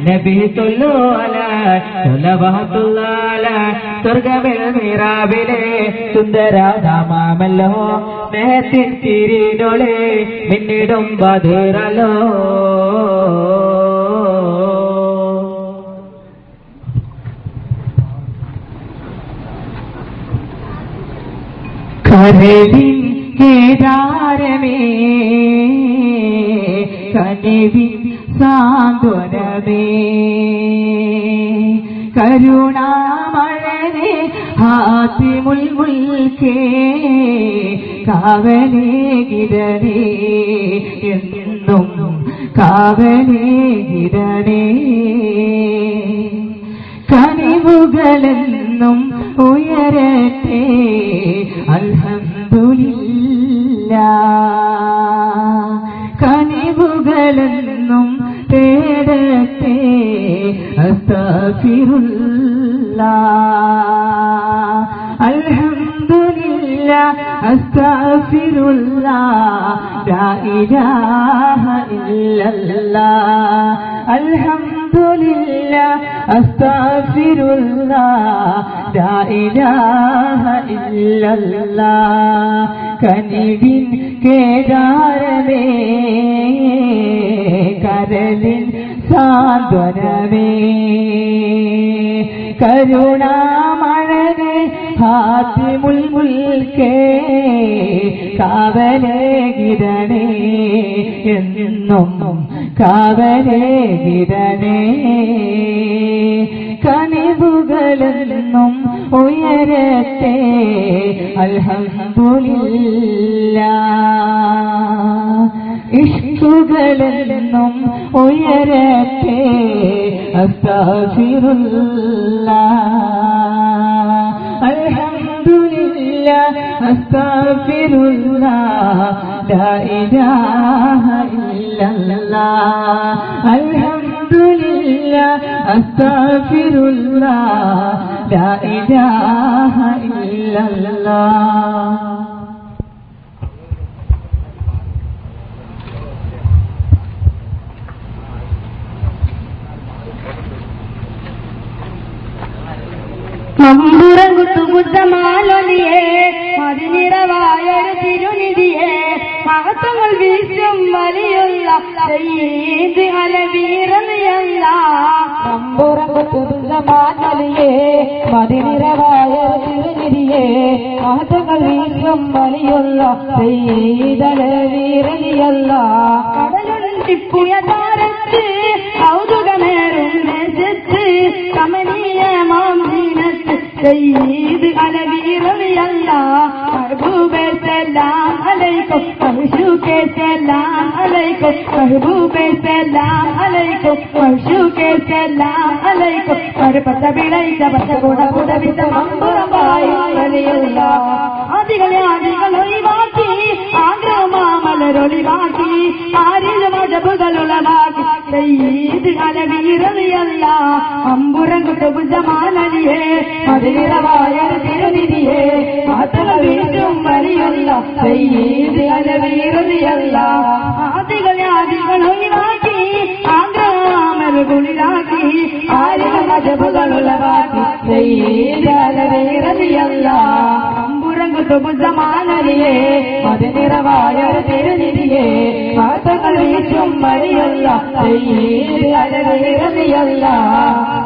നബി സല്ലു അലൈഹി സ്വലവാത്തുല്ലാഹി സ്വർഗമിൽ മിറാബിലെ സുന്ദര നാമമല്ലോ സ്നേഹത്തിൻ തിരിനൊളി മിന്നിടും ബദറല്ലോ കരളിൻ കേദാരമേ കനിവിൻ സാന്ത്വനമേ കരുണാമഴനെ ഹാത്തിമുൽ മുൽക്കേ കാവലേ ഗിരണേ എന്നും കാവലേ ഗിരണേ കനിവുകളെന്നും ഉയരട്ടെ അൽഹംദുലില്ലാഹ് കനിവുകളെന്നും തേടട്ടെ അസ്തഗ്ഫിറുല്ലാഹ് അൽഹംദുലില്ലാഹ് അസ്തഗ്ഫിറുല്ലാഹ് ലാ ഇലാഹ ഇല്ലല്ലാഹ് അൽഹംദുലില്ലാഹ് അസ്തഗ്ഫിറുല്ലാഹ് ലാ ഇലാഹ ഇല്ലല്ലാഹ് കനിവിൻ കേദാരമേ കരളിൻ സാന്ത്വനമേ കരുണാമഴനെ ഹാത്തിമുൽ മുൽക്കേ കാവലേ ഗിരണേ എന്നും കാവലേ ഗിരണേ കനിവുകളെന്നും ഉയരട്ടെ അൽഹംദുലില്ലാഹ് ഇഷ്കുകളെന്നും ഉയരട്ടെ അസ്തഗ്ഫിറുല്ലാഹ് അൽഹംദുലില്ലാഹ് അസ്തഗ്ഫിറുല്ലാഹ് ലാ ഇലാഹ ഇല്ലല്ലാഹ് അൽഹംദുലില്ലാഹ് അസ്തഗ്ഫിറുല്ലാഹ് ലാ ഇലാഹ ഇല്ലല്ലാഹ് മമ്പുറകുത്തുബുദ്ധമാലൊലിയേ മതിനിറവായൊരു തിരുനിധിയേ മഹത്വങ്ങൾ വീശും വലിയുള്ള സയ്യിദ് അലവീറലിയല്ലാഹ് മമ്പുറകുത്തുബുദ്ധമാലൊലിയേ മതിനിറവായൊരു തിരുനിധിയേ മഹത്വങ്ങൾ വീശും വലിയുള്ള സയ്യിദ് അലവീറലിയല്ലാഹ് കടലുണ്ടിപ്പുയ താരത്ത് കൗതുകമേറും ദേശത്ത് കമനീയമാം ദീനത്ത് സയ്യിദ് അലവീറലിയല്ലാഹ് മഹബൂബേ സലാം അലൈക്കും മഹ്ശൂഖേ സലാം അലൈക്കും മഹബൂബേ സലാം അലൈക്കും മഹ്ശൂഖേ സലാം അലൈക്കും പരപത വിളയിച്ച പച്ചകൂട കൂടവിത്ത മമ്പുറമ്പായി വലിയല്ലാഹ് ആദികളെ ഒഴിവാക്കി ആഗ്രഹമാമലരൊളിവാക്കി ആരിലും അജബുകളുളവാക്കി സയ്യിദ് അലവീറലിയല്ലാഹ് അമ്പുറങ്കുത്തുബുദ്ധമാലലിയേ മതിനിറവായൊരു തിരുനിധിയേ മഹത്വങ്ങൾ വീശും വലിയുള്ള സയ്യിദ് അലവീറലിയല്ലാഹ് ആദികളെ ഒഴിവാക്കി ആഗ്രഹമാമലരൊളിവാക്കി ആരിലും അജബുകളുളവാക്കി സയ്യിദ് അലവീറലിയല്ലാഹ് അമ്പുറങ്കുത്തുബുദ്ധമാലലിയേ മതിനിറവായൊരു തിരുനിധിയേ മഹത്വങ്ങൾ വീശും വലിയുള്ള സയ്യിദ് അലവീറലിയല്ലാഹ്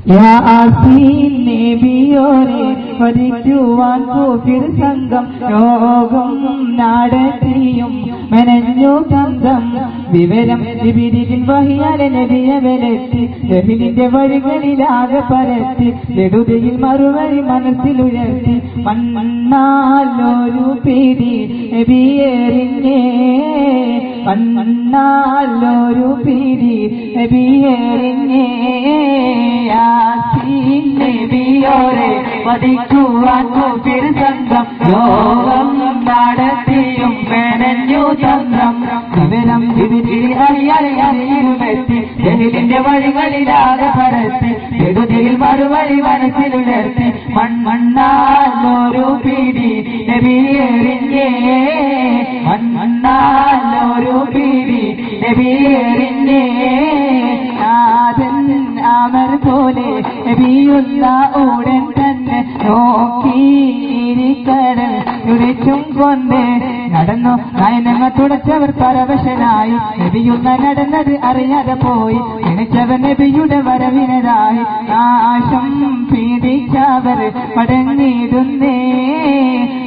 യാസീൻ നബിയോരെ പഠിക്കുവാൻ കൂഫിർ സംഘം യോഗം നടത്തിയും മെനഞ്ഞു തന്തം വിവരം ജിബ്രീൽ വഹിയാലെ നബിയെ വരത്തി നബിയുടെ വഴികളിലാകെ പരത്തി നെടുതിയിൽ മറുവഴി മനസ്സിലുയർത്തി മണ്ണാലൊരു പിടി നബിയേറിഞ്ഞേ മണ്ണാലൊരു പിടി നബിയേറിഞ്ഞേ യാസീൻ നബിയോരെ പഠിക്കുവാൻ കൂഫിർ സംഘം യോഗം നടത്തിയും മെനഞ്ഞു തന്ത്രം വിവരം ജിബ്രീൽ അറിയാതെ അറിയുമെത്തി ജഹലിന്റെ വഴികളിലാകെ പരത്തി എഴുതിയിൽ മറുവഴി മനസ്സിലുയർത്തി മണ്ണാലൊരു പിടി നബിയെറിഞ്ഞേ മണ്ണാലൊരു പിടി നബിയെറിഞ്ഞേ നാഥൻ അമർ പോലെ നബിയുള്ള ഉടൻ തന്നെ നോക്കിയിരിക്കടൽ തുടിച്ചും കൊണ്ട് നടന്നു നയനങ്ങൾ തുടച്ചവർ പരവശനായി നബിയുള്ള നടന്നത് അറിയാതെ പോയി നിനച്ചവർ നബിയുടെ വരവിനതായി നാശം പീഡിച്ചവർ മടങ്ങിയിടുന്നേ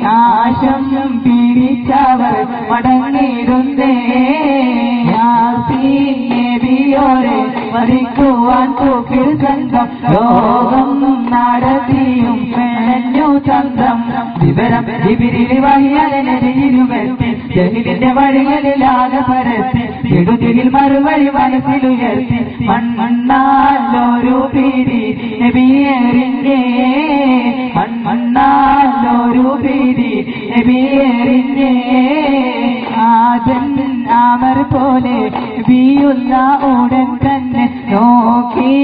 നാശം പീഡിച്ചവർ മടങ്ങിയിടുന്നേ നബിയോരെ വരിക്കുവാൻ തൂക്കിൽ സംഘം ലോകം നടത്തിയും മെനഞ്ഞു ചന്ദ്രം വിവരം ജിബിരിൽ വഹിയനരിയിരുവെത്തി ജഹിലിന്റെ വഴികളിലാകെ പരത്തി എഴുതിയിൽ മറുവഴി മനസ്സിലുയർത്തി മണ്ണാലൊരു പിടി നബിയെറിഞ്ഞേ മണ്ണാലൊരു പിടി നബിയെറിഞ്ഞേ ആദൻ അമർ പോലെ നബിയുള്ള ഉടൻ തന്നെ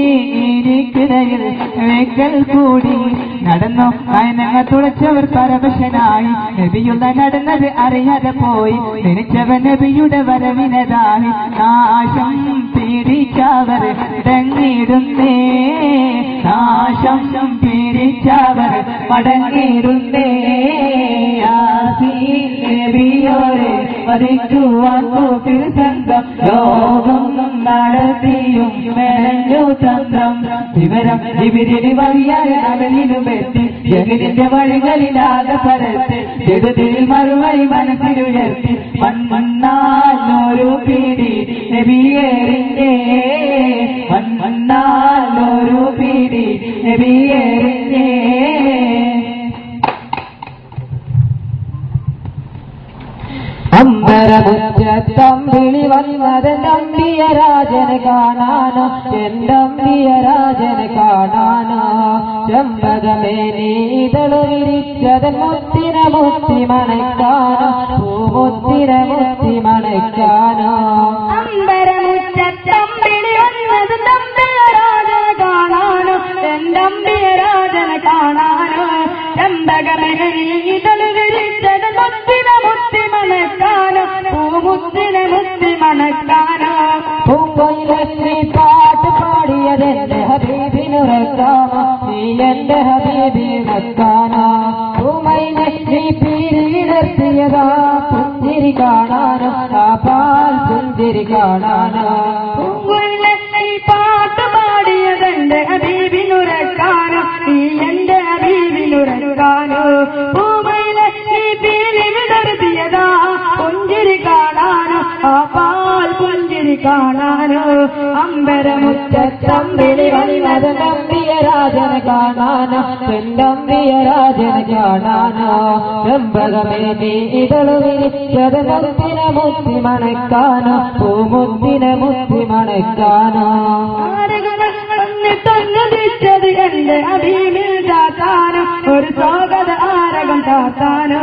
നോക്കിയിരിക്കുകയിൽ വേക്കൽ കൂടി നടന്നു നയനങ്ങൾ തുളച്ചവർ പരവശനായി നബിയുള്ള നടന്നത് അറിയാതെ പോയി ജനിച്ചവൻ നബിയുടെ വരവിനതായി നാശം പീഡിച്ചവർ മടങ്ങിയിടുന്നേ നാശം പീഡിച്ചവർ മടങ്ങിയിടുന്നേ നബിയോരെ വരിക്കുവാൻ തൂക്കിൽ സംഘം ലോകം നടത്തിയും മെനഞ്ഞു ചന്ദ്രം വിവരം ജിബിരിൽ വഴിയാൽ അവനിലുമെത്തി ജഗലിന്റെ വഴികളിലാകെ പരത്തി എഴുതിയിൽ മറുവഴി മനസ്സിലുയർത്തി മണ്ണാലൊരു പിടി നബിയെറിഞ്ഞേ മണ്ണാലൊരു പിടി നബിയെറിഞ്ഞേ അമ്പരമുറ്റത്തമ്പിളി വന്നത് നമ്പിയ രാജന് കാണാനോ എന്തമ്പിയ രാജന് കാണാനോ ചെമ്പകമേ നീതളു വിരിച്ചതൻ മുത്തിന മുത്തി മണയ്ക്കാനോ പൂമുത്തിന മുത്തി മണയ്ക്കാനോ അമ്പരമുറ്റത്തമ്പിളി വന്നത് നമ്പിയ രാജന് കാണാനോ എന്തമ്പിയ രാജന് കാണാനോ ചെമ്പകമേ നീതളു വിരിച്ചതൻ മുത്തിന മുത്തി മണക്കാനോ പൂമുത്തിനെ മുത്തി മണക്കാനോ പൂങ്കൊയിലി പാട്ട് പാടിയതെന്റെ ഹബീബിനുറക്കാനോ നീ എന്റെ ഹബീബിനുറക്കാനോ പൂമയിലെ നീ പീരിടർത്തിയതാ പുഞ്ചിരി കാണാനോ ആ പാൽ പുഞ്ചിരി കാണാനോ പൂങ്കൊയിലെ നീ പാട്ട് പാടിയതെന്റെ ഹബീബിനുറക്കാനോ നീ എന്റെ ഹബീബിനുറക്കാനോ പൂമയിലെ നീ പീരിടർത്തിയതാ പുഞ്ചിരി കാണാനോ ആ പാൽ പുഞ്ചിരി കാണാനോ അമ്പരമുറ്റത്തമ്പിളി വന്നത് നമ്പിയ രാജന് കാണാനോ പെണ്ടമ്പിയ രാജന് കാണാനോ ചെമ്പകമേ നീ ഇതളു വിരിച്ചത് മുത്തിന മുത്തി മണക്കാനോ പൂമുത്തിന മുത്തി മണക്കാനോ തന്നതിച്ചത് എന്റെ അഭീമിൽ ചാത്താനോ ഒരു സ്വാഗത ആരകം ചാത്താനോ